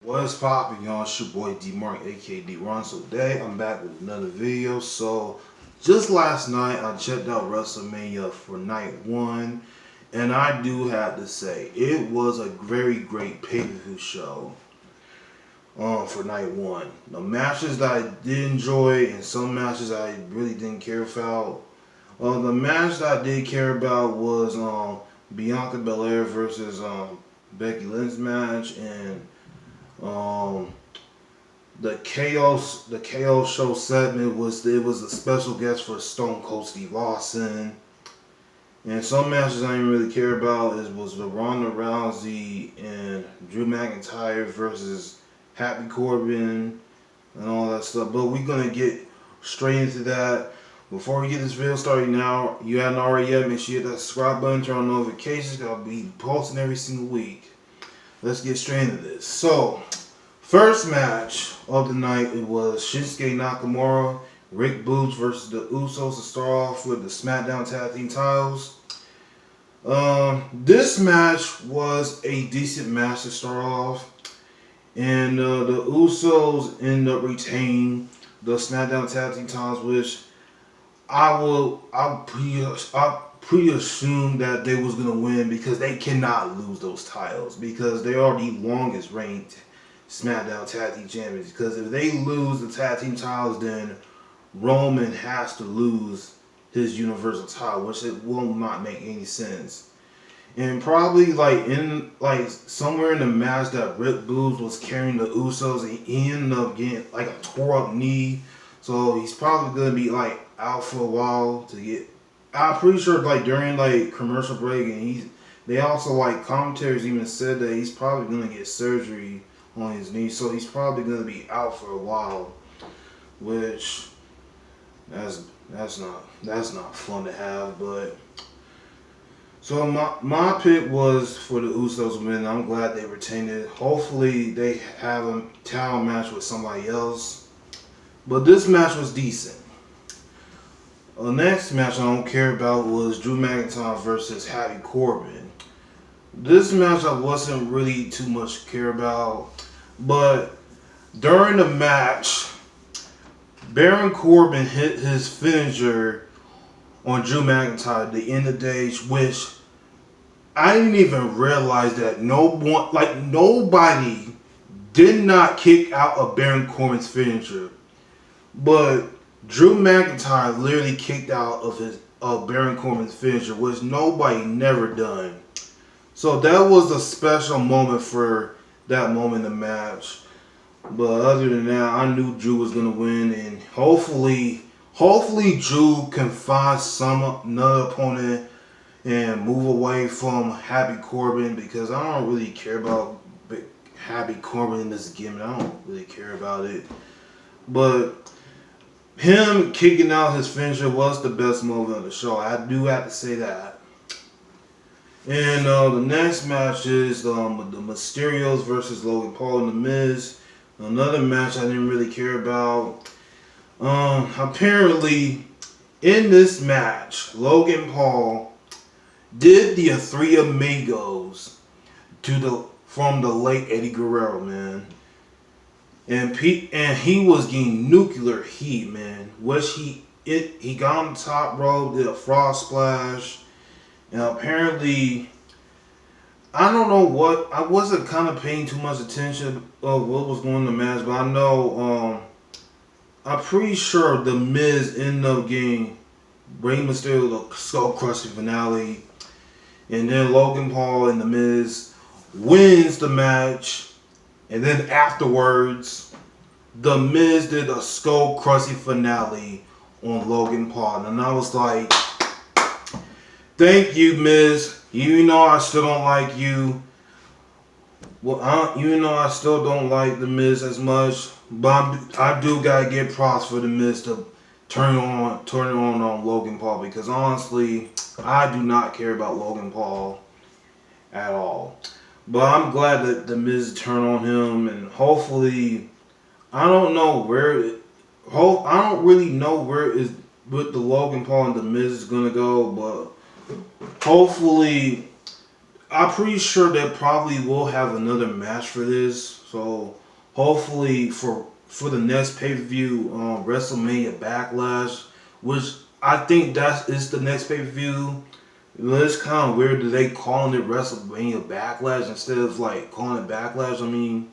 What's poppin', y'all? It's your boy D Mark, aka D Ron. So today I'm back with another video. So just last night I checked out WrestleMania for night one, and I do have to say it was a very great pay-per-view show. For night one, the matches that I did enjoy and some matches I really didn't care about. The match that I did care about was Bianca Bel Air versus Becky Lynch match and um, the KO show segment was a special guest for Stone Cold Steve Austin. And some matches I didn't really care about was the Ronda Rousey and Drew McIntyre versus Happy Corbin and all that stuff. But we're gonna get straight into that. Before we get this video started now, you haven't already yet, make sure you hit that subscribe button, turn on notifications, because I'll be posting every single week. Let's get straight into this. So, first match of the night, it was Shinsuke Nakamura, Rick Boogs versus the Usos to start off with the SmackDown Tag Team titles. This match was a decent match to start off, and the Usos end up retaining the SmackDown Tag Team titles, which I'll pre-assume that they was gonna win because they cannot lose those titles because they are the longest reigning SmackDown Tag Team Champions. Because if they lose the Tag Team titles, then Roman has to lose his Universal title, which it will not make any sense. And probably somewhere in the match that Rick Boogs was carrying the Usos, and he ended up getting like a tore up knee, so he's probably gonna be out for a while to get. I'm pretty sure during commercial break, and they also commentators even said that he's probably gonna get surgery on his knee, so he's probably gonna be out for a while, which that's not fun to have. But so my pick was for the Usos to win. I'm glad they retained it. Hopefully they have a title match with somebody else, but this match was decent. The next match I don't care about was Drew McIntyre versus Happy Corbin. This match I wasn't really too much care about, but during the match, Baron Corbin hit his finisher on Drew McIntyre at the end of the day, which I didn't even realize that nobody did not kick out of Baron Corbin's finisher, but Drew McIntyre literally kicked out of Baron Corbin's finisher, which nobody never done. So that was a special moment for that moment in the match. But other than that, I knew Drew was gonna win, and hopefully Drew can find another opponent and move away from Happy Corbin, because I don't really care about Happy Corbin in this gimmick. I don't really care about it. But him kicking out his finisher was the best moment of the show. I do have to say that. And the next match is the Mysterios versus Logan Paul and The Miz. Another match I didn't really care about. Apparently, in this match, Logan Paul did the Three Amigos from the late Eddie Guerrero, man. And he was getting nuclear heat, man. He got on the top rope, did a frog splash, and apparently, I don't know what, I wasn't kind of paying too much attention of what was going on in the match, but I know, I'm pretty sure The Miz ended up getting Rey Mysterio the skull crushing finale, and then Logan Paul and The Miz wins the match. And then afterwards, The Miz did a skull-crushing finale on Logan Paul. And I was like, thank you, Miz. Even though I still don't like you. Even though I still don't like The Miz as much. But I do got to give props for The Miz to turn it on Logan Paul. Because honestly, I do not care about Logan Paul at all. But I'm glad that The Miz turned on him, and hopefully, I don't really know where is with the Logan Paul and The Miz is gonna go, but hopefully, I'm pretty sure they probably will have another match for this. So hopefully for the next pay-per-view, WrestleMania Backlash, which I think that is the next pay-per-view. It's kind of weird that they calling it WrestleMania Backlash instead of like calling it Backlash. I mean,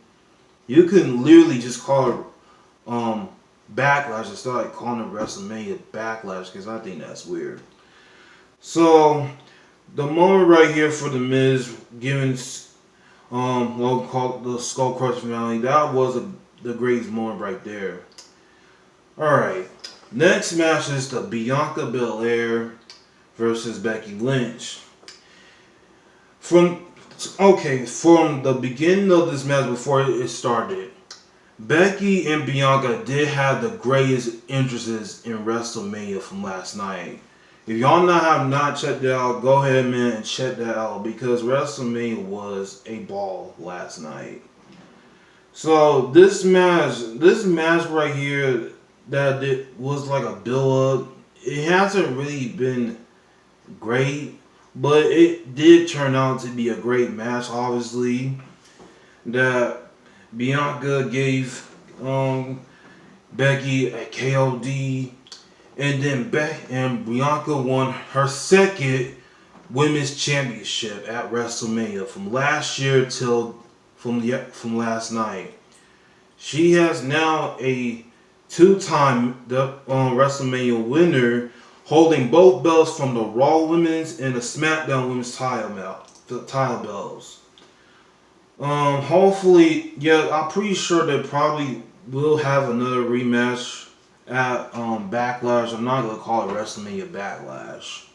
you can literally just call it Backlash instead of like calling it WrestleMania Backlash, because I think that's weird. So the moment right here for the Miz giving Logan called the Skull Crush finale, that was the greatest moment right there. Alright, next match is the Bianca Bel Air versus Becky Lynch. From the beginning of this match, before it started, Becky and Bianca did have the greatest entrances in WrestleMania from last night. If y'all have not checked it out, go ahead, man, and check that out, because WrestleMania was a ball last night. So this match right here, that it was like a build-up. It hasn't really been great, but it did turn out to be a great match. Obviously, that Bianca gave Becky a KOD. And then Bianca won her second women's championship at WrestleMania from last year till from last night. She has now a two-time WrestleMania winner, holding both belts from the Raw Women's and the SmackDown Women's title belts. Hopefully, yeah, I'm pretty sure they probably will have another rematch at Backlash. I'm not gonna call it WrestleMania Backlash.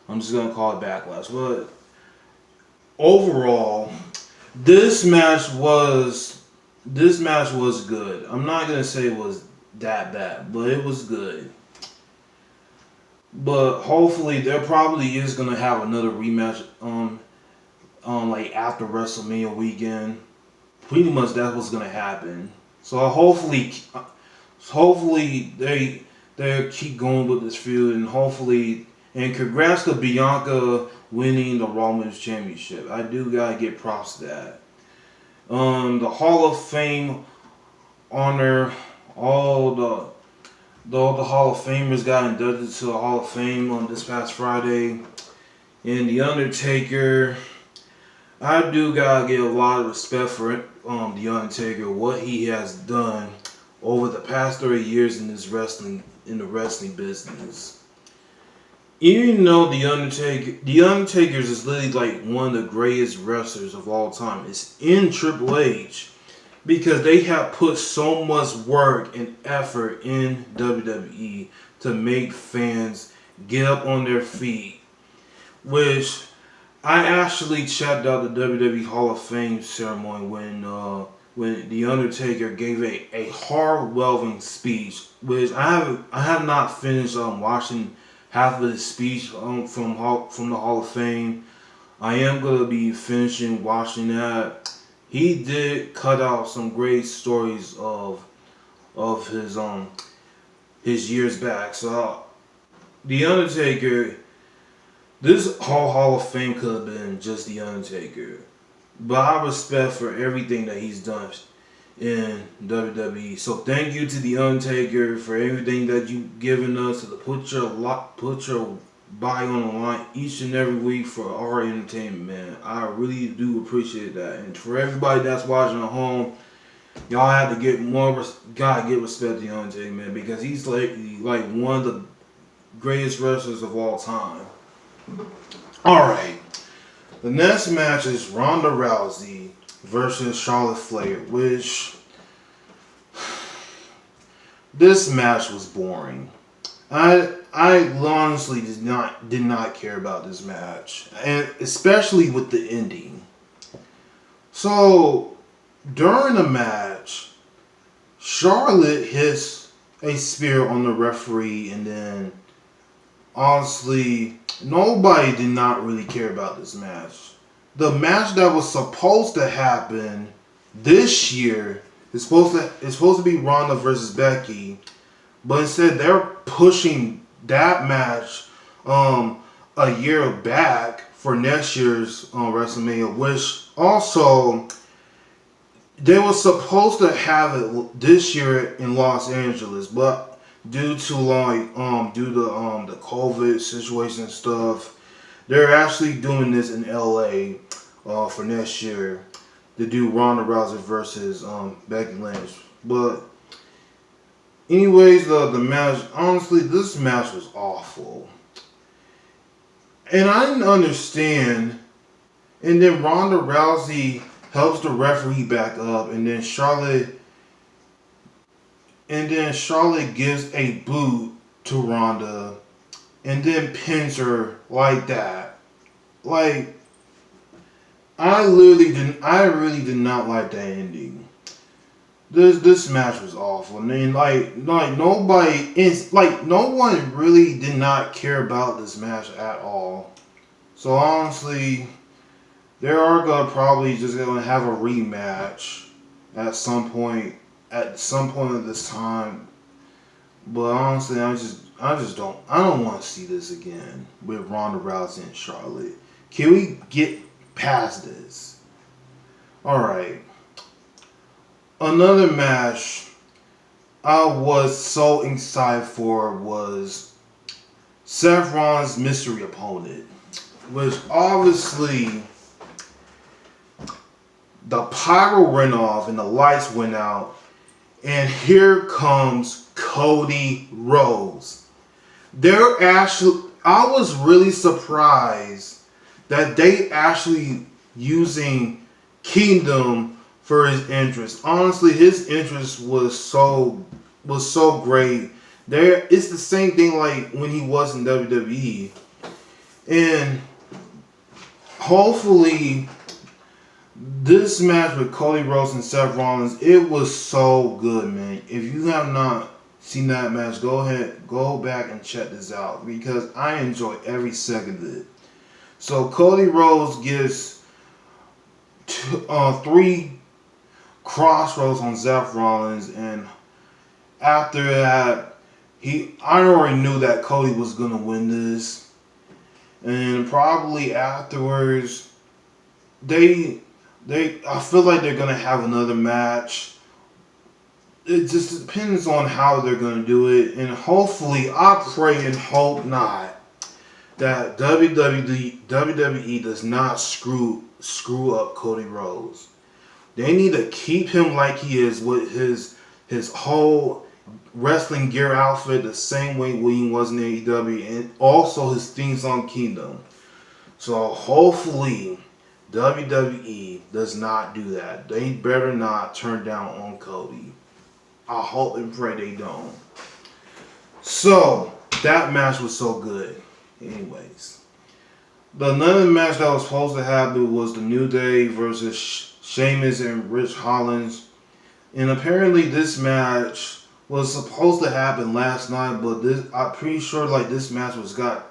I'm just gonna call it Backlash. But overall, this match was good. I'm not gonna say it was that bad, but it was good. But hopefully, there probably is gonna have another rematch. Like after WrestleMania weekend. Pretty much that's what's gonna happen. So hopefully they keep going with this feud, and congrats to Bianca winning the Raw Women's Championship. I do gotta get props to that. The Hall of Fame honor, all the Hall of Famers got inducted to the Hall of Fame on this past Friday, and The Undertaker. I do gotta give a lot of respect for The Undertaker, what he has done over the past 30 years in the wrestling business. Even though The Undertaker is literally like one of the greatest wrestlers of all time. It's in Triple H, because they have put so much work and effort in WWE to make fans get up on their feet, which I actually checked out the WWE Hall of Fame ceremony when The Undertaker gave a heart-whelming speech, which I have not finished watching half of his speech from the Hall of Fame. I am gonna be finishing watching that. He did cut out some great stories of his years back. So The Undertaker, this whole Hall of Fame could have been just The Undertaker. But I respect for everything that he's done in WWE. So thank you to The Undertaker for everything that you've given us, to put your body on the line each and every week for our entertainment, man. I really do appreciate that. And for everybody that's watching at home, y'all have to gotta get respect to The Undertaker, man, because he's like one of the greatest wrestlers of all time. Alright. The next match is Ronda Rousey versus Charlotte Flair, which this match was boring. I honestly did not care about this match, and especially with the ending. So during the match, Charlotte hits a spear on the referee, and then honestly, nobody did not really care about this match. The match that was supposed to happen this year is supposed to be Ronda versus Becky, but instead they're pushing that match a year back for next year's WrestleMania, which also they were supposed to have it this year in Los Angeles, but due to the COVID situation and stuff, they're actually doing this in LA for next year to do Ronda Rousey versus Becky Lynch. But anyways, the match, honestly, this match was awful. And I didn't understand. And then Ronda Rousey helps the referee back up, and then Charlotte gives a boot to Ronda, and then pins her like that. Like, I really did not like that ending. This match was awful. And then no one really did not care about this match at all. So honestly, they are probably just gonna have a rematch at some point of this time. But honestly, I don't want to see this again with Ronda Rousey and Charlotte. Can we get past this? Alright. Another match I was so excited for was Seth Rollins' mystery opponent, which obviously the pyro went off and the lights went out, and here comes Cody Rhodes. I was really surprised that they actually using Kingdom for his interest. Honestly, his interest was so great. It's the same thing like when he was in WWE, and hopefully this match with Cody Rhodes and Seth Rollins, it was so good, man. If you have not seen that match, go back and check this out because I enjoyed every second of it. So Cody Rhodes gives 3 crossroads on Seth Rollins, and after that, I already knew that Cody was gonna win this, and probably afterwards, I feel like they're gonna have another match. It just depends on how they're gonna do it, and hopefully, I pray and hope not that WWE does not screw up Cody Rhodes. They need to keep him like he is with his whole wrestling gear outfit the same way William was in AEW, and also his theme song Kingdom. So hopefully WWE does not do that. They better not turn down on Cody. I hope and pray they don't. So that match was so good. Anyways, another match that was supposed to happen was the New Day versus Sheamus and Rich Hollins, and apparently this match was supposed to happen last night, but I'm pretty sure like this match got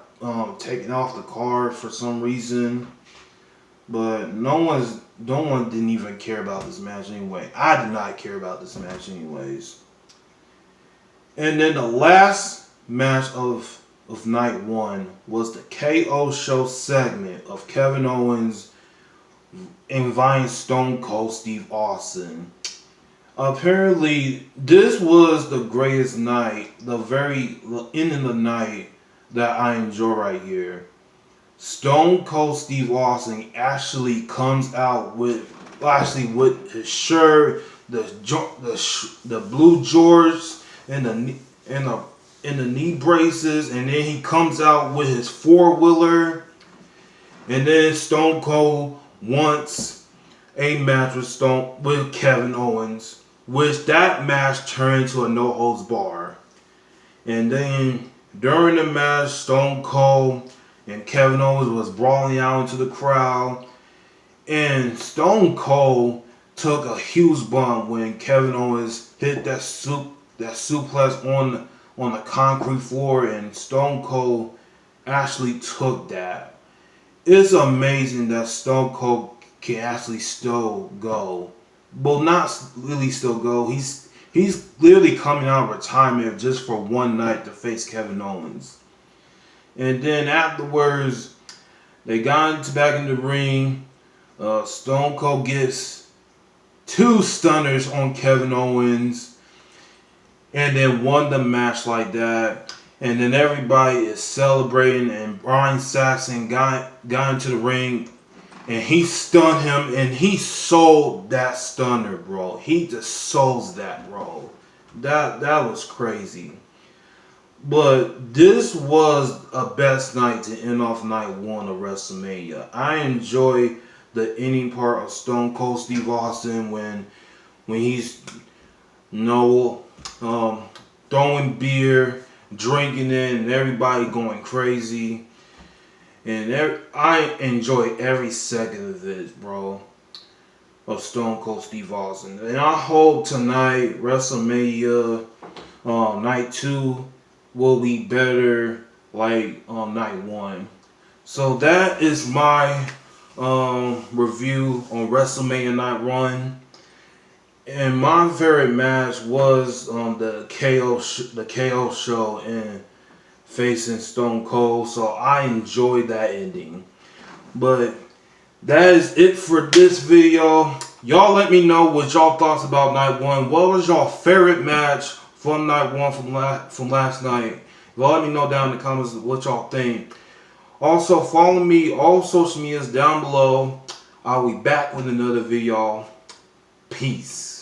taken off the card for some reason. But no one didn't even care about this match anyway. I did not care about this match anyways. And then the last match of night 1 was the KO show segment of Kevin Owens inviting Stone Cold Steve Austin. Apparently, this was the greatest night, the very end of the night that I enjoy right here. Stone Cold Steve Austin actually comes out with his shirt, the blue jorts, and the knee braces, and then he comes out with his 4-wheeler, and then Stone Cold wants a match with Kevin Owens, which that match turned into a no holds bar. And then during the match, Stone Cold and Kevin Owens was brawling out into the crowd, and Stone Cold took a huge bump when Kevin Owens hit that suplex on the concrete floor, and Stone Cold actually took that. It's amazing that Stone Cold can actually still go. Well, not really still go. He's literally coming out of retirement just for one night to face Kevin Owens. And then afterwards, they got back in the ring. Stone Cold gets 2 stunners on Kevin Owens, and then won the match like that. And then everybody is celebrating, and Brian Saxon got into the ring, and he stunned him, and he sold that stunner, bro. He just sold that, bro. That was crazy. But this was a best night to end off night 1 of WrestleMania. I enjoy the ending part of Stone Cold Steve Austin when he's throwing beer, drinking it, and everybody going crazy. And I enjoy every second of this, bro, of Stone Cold Steve Austin. And I hope tonight, WrestleMania night 2, will be better like night 1. So that is my review on WrestleMania night 1. And my favorite match was the KO show and facing Stone Cold. So I enjoyed that ending. But that is it for this video. Y'all let me know what y'all thoughts about night 1. What was y'all favorite match from night 1 from last night? Y'all let me know down in the comments what y'all think. Also, follow me all social medias down below. I'll be back with another video. Peace.